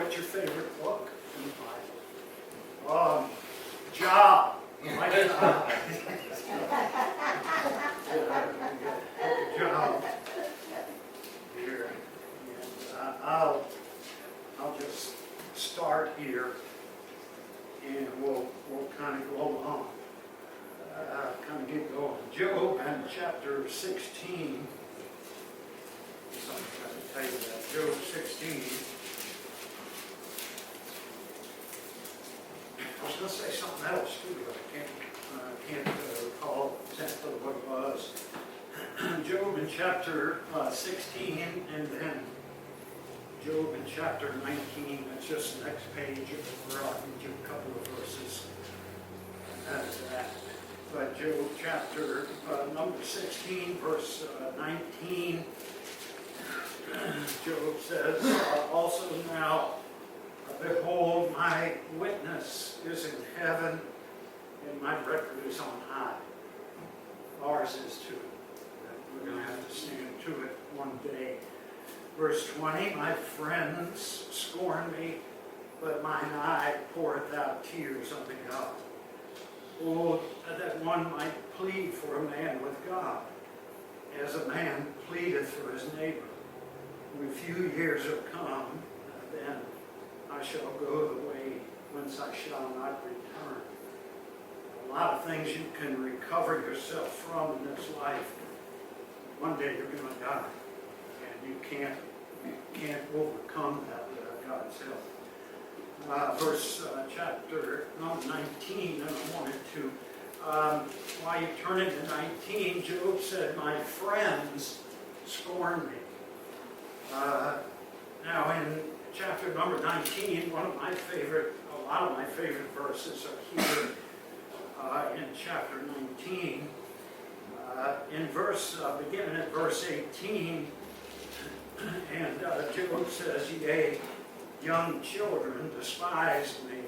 what's your favorite book in the Bible? Job. My job. Good job. Here. And, I'll just start here, and we'll kind of go along. Kind of get going. Job and chapter 16. Something I can tell you that. Job 16. I was going to say something else too, but I can't recall exactly what it was. Job in chapter 16, and then Job in chapter 19. That's just the next page. I'll read you a couple of verses. And that's that. But Job chapter number 16, verse 19. Job says, also now, behold, my witness is in heaven, and my record is on high. Ours is too. We're going to have to stand to it one day. Verse 20, my friends scorn me, but mine eye poureth out tears unto God. Oh, that one might plead for a man with God, as a man pleadeth for his neighbor. When few years are come, then I shall go the way whence I shall not return. A lot of things you can recover yourself from in this life. One day you're going to die, and you can't overcome that without God's help. Chapter number 19, and I wanted to, while you turn into 19, Job said, my friends scorn me. Now in chapter number 19, a lot of my favorite verses are here in chapter 19. Beginning at verse 18, and Job says, yea, young children despised me.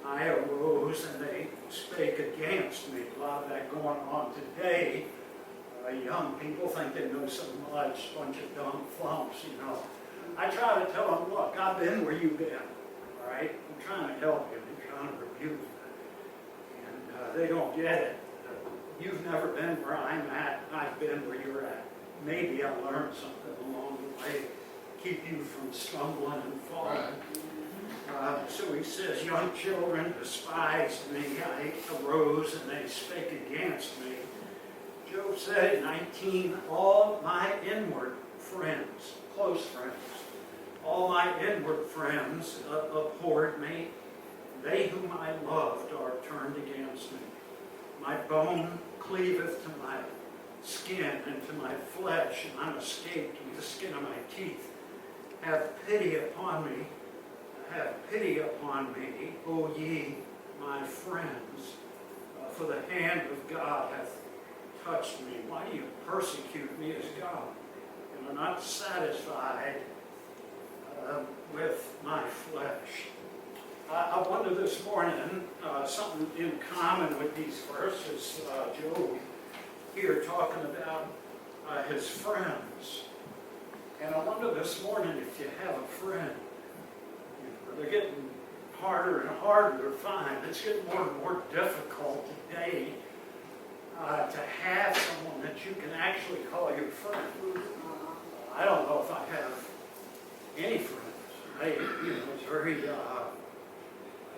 I arose and they spake against me. A lot of that going on today. Young people think they know so much, a bunch of dumb flumps, you know. I try to tell them, look, I've been where you've been, all right? I'm trying to help you. I'm trying to rebuke you. And they don't get it. You've never been where I'm at. I've been where you're at. Maybe I learned something along the way. Keep you from stumbling and falling. So he says, young children despised me. I arose and they spake against me. Job said in 19, all my inward friends, close friends, all my inward friends abhorred me. They whom I loved are turned against me. My bone cleaveth to my skin and to my flesh, and I'm escaped with the skin of my teeth. Have pity upon me, O ye my friends, for the hand of God hath touched me. Why do you persecute me as God, and are not satisfied with my flesh? I wonder this morning, something in common with these verses, Job here talking about his friends. And I wonder this morning if you have a friend. They're getting harder and harder to find. It's getting more and more difficult today to have someone that you can actually call your friend. I don't know if I have any friends. It's very,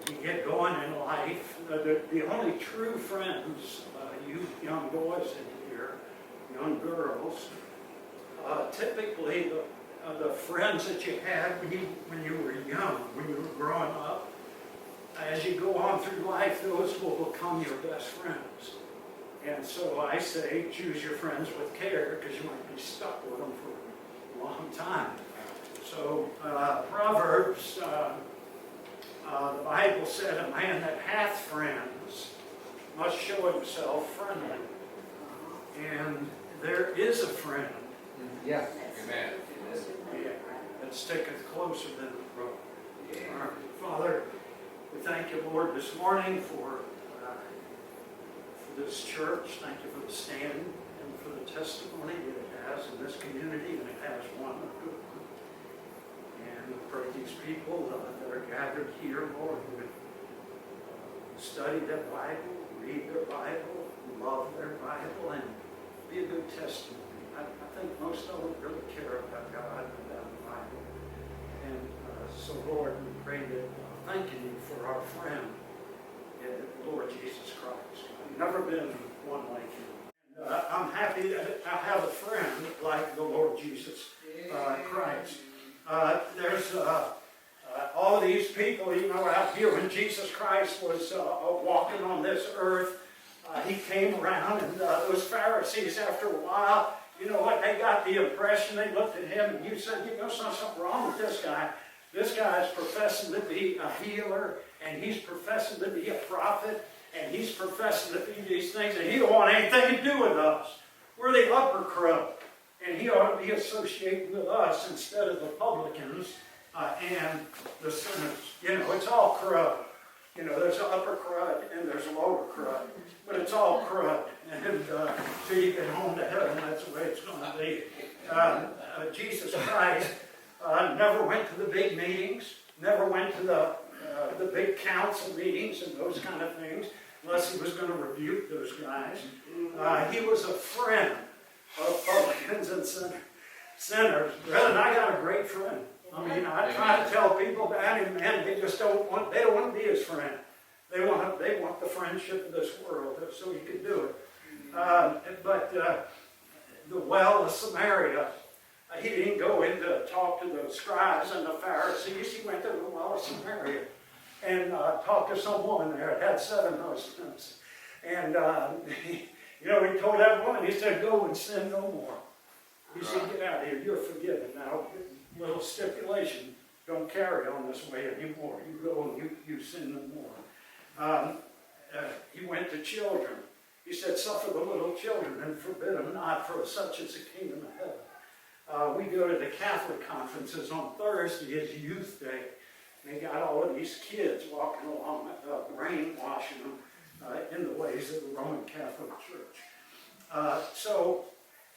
you get going in life. The only true friends, you young boys in here, young girls, typically the friends that you had when you were young, when you were growing up, as you go on through life, those will become your best friends. And so I say, choose your friends with care, because you might be stuck with them for a long time. So Proverbs, the Bible said, a man that hath friends must show himself friendly. And there is a friend. Yeah. Amen. Yeah, that sticketh closer than a brother. Yeah. Right. Father, we thank you, Lord, this morning for this church. Thank you for the stand and for the testimony that it has in this community, and it has one, a good one. And we pray these people that are gathered here, Lord, would study their Bible, read their Bible, love their Bible, and be a good testimony. I think most of them really care about God and about the Bible. And so, Lord, we pray that, thanking you for our friend, the Lord Jesus Christ. I've never been one like him. And, I'm happy that I have a friend like the Lord Jesus Christ. There's all these people, out here when Jesus Christ was walking on this earth, he came around, and those Pharisees, after a while, you know what, they got the impression, they looked at him, and you said, there's not something wrong with this guy. This guy is professing to be a healer, and he's professing to be a prophet, and he's professing to be these things, and he don't want anything to do with us. We're the upper crust, and he ought to be associated with us instead of the publicans and the sinners. It's all crud. There's upper crud and there's lower crud, but it's all crud. And till you get home to heaven, that's the way it's going to be. Jesus Christ never went to the big meetings, never went to the big council meetings and those kind of things, unless he was going to rebuke those guys. He was a friend of publicans and sinners. Brethren, I got a great friend. I try to tell people about him, man, they don't want to be his friend. They want the friendship of this world, so he could do it. But the well of Samaria, he didn't go in to talk to the scribes and the Pharisees. He went to the well of Samaria and talked to some woman there that had 7 husbands. And, he told that woman, he said, go and sin no more. He said, get out of here, you're forgiven. Now, little stipulation, don't carry on this way anymore. You go and you sin no more. He went to children. He said, suffer the little children and forbid them not, for such is the kingdom of heaven. We go to the Catholic conferences on Thursday is Youth Day. They got all of these kids walking along, brainwashing them in the ways of the Roman Catholic Church. So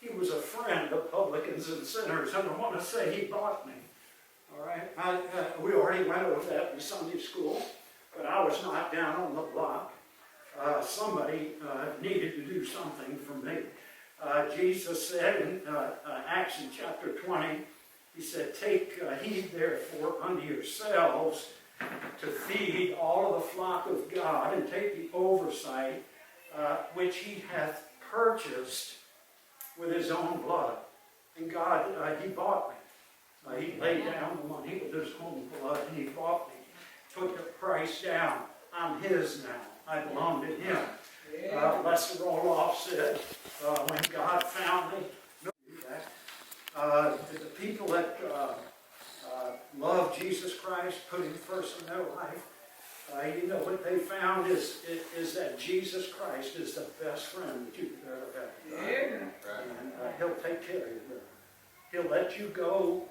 he was a friend of publicans and sinners, and I want to say he bought me. All right, we already went over that in Sunday school, but I was not down on the block. Somebody needed to do something for me. Jesus said in Acts in chapter 20, he said, take heed therefore unto yourselves to feed all of the flock of God, and take the oversight which he hath purchased with his own blood. And God, he bought me. He laid down the money with his own blood, and he bought me. Took the price down. I'm his now. I belong to him. Lester Roloff said, when God found me, the people that love Jesus Christ, put him first in their life, what they found is that Jesus Christ is the best friend that you could ever have. And he'll take care of you. He'll let you go.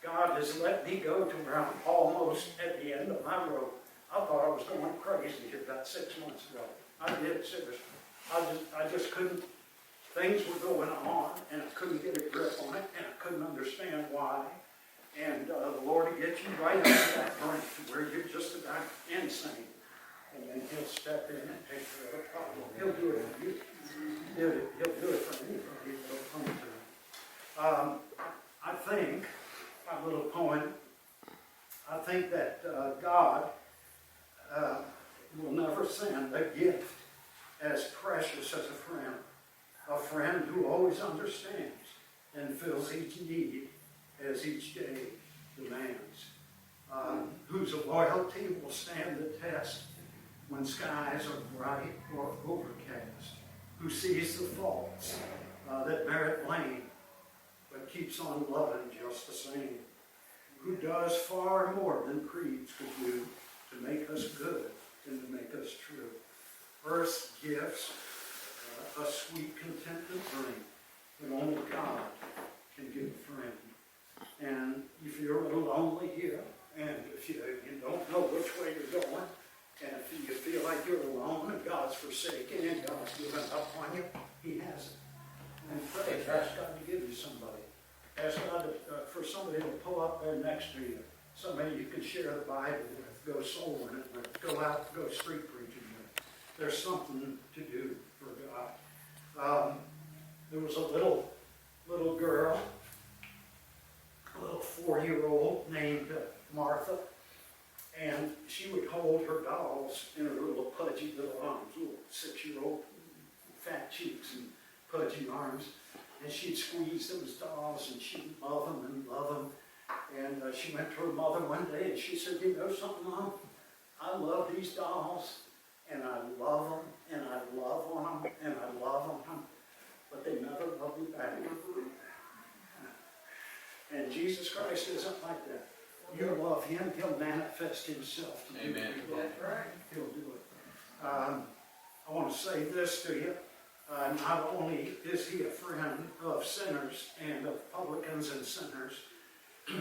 God has let me go to where I'm almost at the end of my rope. I thought I was going crazy here about 6 months ago. I did, seriously. I just couldn't, things were going on, and I couldn't get a grip on it, and I couldn't understand why. And the Lord will get you right up to that point where you're just about insane. And then he'll step in and take care of the problem. He'll do it for you. He'll do it for anybody that'll come to him. I think, my little poem, I think that God will never send a gift as precious as a friend who always understands and fills each need as each day demands, whose loyalty will stand the test when skies are bright or overcast, who sees the faults that merit blame, but keeps on loving just the same, who does far more than creeds could do to make us good and to make us true. Earth's gifts, a sweet contentment bring, but only God can give a friend. And if you're a little lonely here, and if you don't know which way you're going, and if you feel like you're alone and God's forsaken and God's given up on you, he hasn't. And pray, ask God to give you somebody. Ask God for somebody to pull up there next to you somebody you can share the Bible with, go soul winning with, go out, go street preaching with. There's something to do for God. There was a little girl, a little 4-year-old named Martha, and she would hold her dolls in her little pudgy little arms, little 6-year-old fat cheeks and pudgy arms, and she'd squeeze those dolls and she'd love them and love them. And she went to her mother one day and she said, "You know something, Mom? I love these dolls, and I love them, and I love on them, and I love on them, but they never love me back." And Jesus Christ isn't like that. You love Him, He'll manifest Himself to you. Amen. That's right. He'll do it. I want to say this to you. Not only is He a friend of sinners and of publicans and sinners,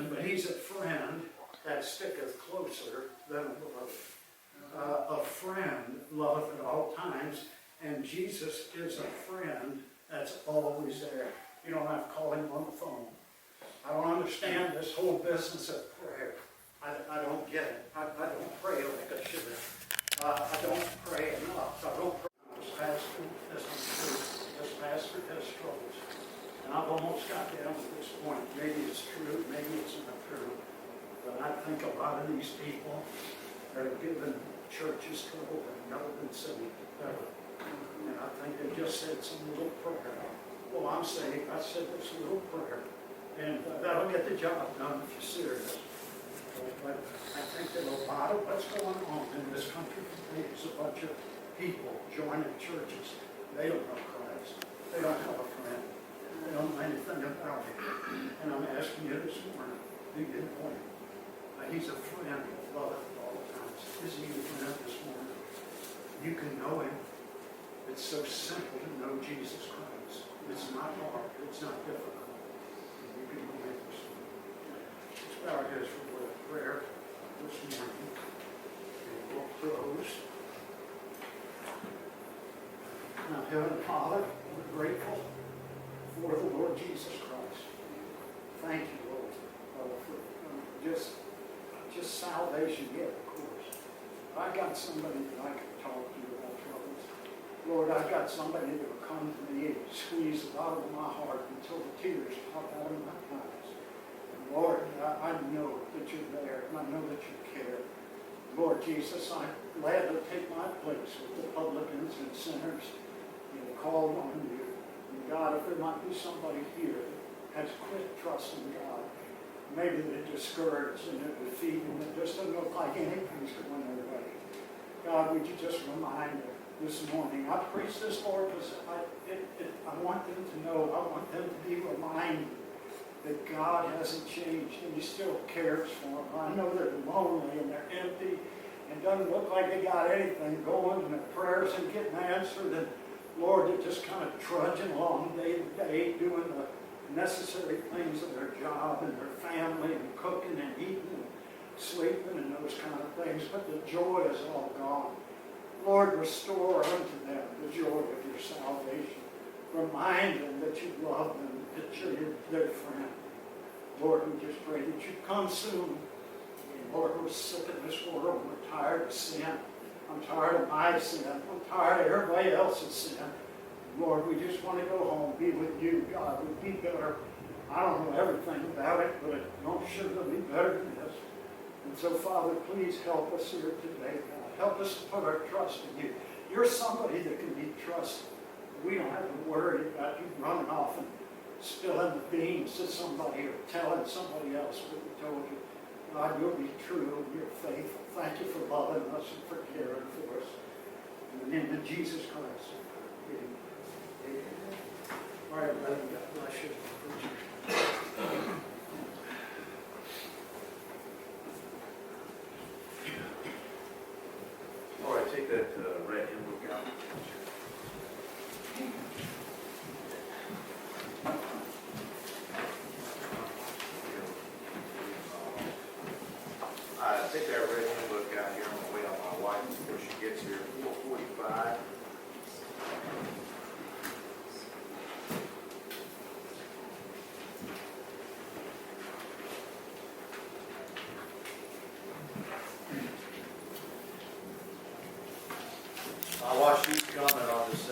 but He's a friend that sticketh closer than a brother. A friend loveth at all times, and Jesus is a friend that's always there. You don't have to call Him on the phone. I don't understand this whole business of prayer. I don't get it. I don't pray like I should. I don't pray enough. I don't pray. This pastor has struggles. And I've almost got down to this point. Maybe it's true, maybe it's not true. But I think a lot of these people that have given churches trouble have never been saved, ever. And I think they just said some little prayer. Well, I'm saved. I said this little prayer. And that'll get the job done if you're serious. But I think that a lot of what's going on in this country today is a bunch of people joining churches. They don't know Christ. They don't have a friend. They don't know anything about Him. And I'm asking you this morning, do you know Him? He's a friend of love at all times. Is He a friend this morning? You can know Him. It's so simple to know Jesus Christ. It's not hard. It's not difficult. You can know Him this morning. Let's bow our heads for a word of prayer this morning. And we'll close. Now, Heavenly Father, we're grateful for the Lord Jesus Christ. Thank you, Lord, for just salvation yet, of course. I got somebody that I can talk to about troubles. Lord, I've got somebody that will come to me and squeeze a lot of my heart until the tears pop out of my eyes. And Lord, I know that you're there, and I know that you care. Lord Jesus, I'm glad to take my place with the publicans and sinners and call on you. And God, if there might be somebody here that has quit trusting God, maybe they're discouraged and they're defeated and it just doesn't look like anything's going their way. God, would you just remind them this morning? I preach this, Lord, because I want them to know, I want them to be reminded that God hasn't changed and He still cares for them. I know they're lonely and they're empty and doesn't look like they got anything going and their prayers are getting answered. And Lord, they're just kind of trudging along day to day, doing the necessary things of their job and their family and cooking and eating and sleeping and those kind of things. But the joy is all gone. Lord, restore unto them the joy of your salvation. Remind them that you love them, that you're their friend. Lord, we just pray that you come soon. And Lord, we're sick of this world. We're tired of sin. I'm tired of my sin. I'm tired of everybody else's sin. Lord, we just want to go home, be with you, God. Would be better. I don't know everything about it, but it don't sure to be better than this. And so, Father, please help us here today, God. Help us to put our trust in you. You're somebody that can be trusted. We don't have to worry about you running off and spilling the beans to somebody or telling somebody else what we told you. God, you'll be true and you're faithful. Thank you for loving us and for caring for us. In the name of Jesus Christ. Amen. All right, brother, God bless you. All right, take that red hymn book out. Take that red hymn book out here on the way on my wife before she gets here. 445. While she's coming, I'll just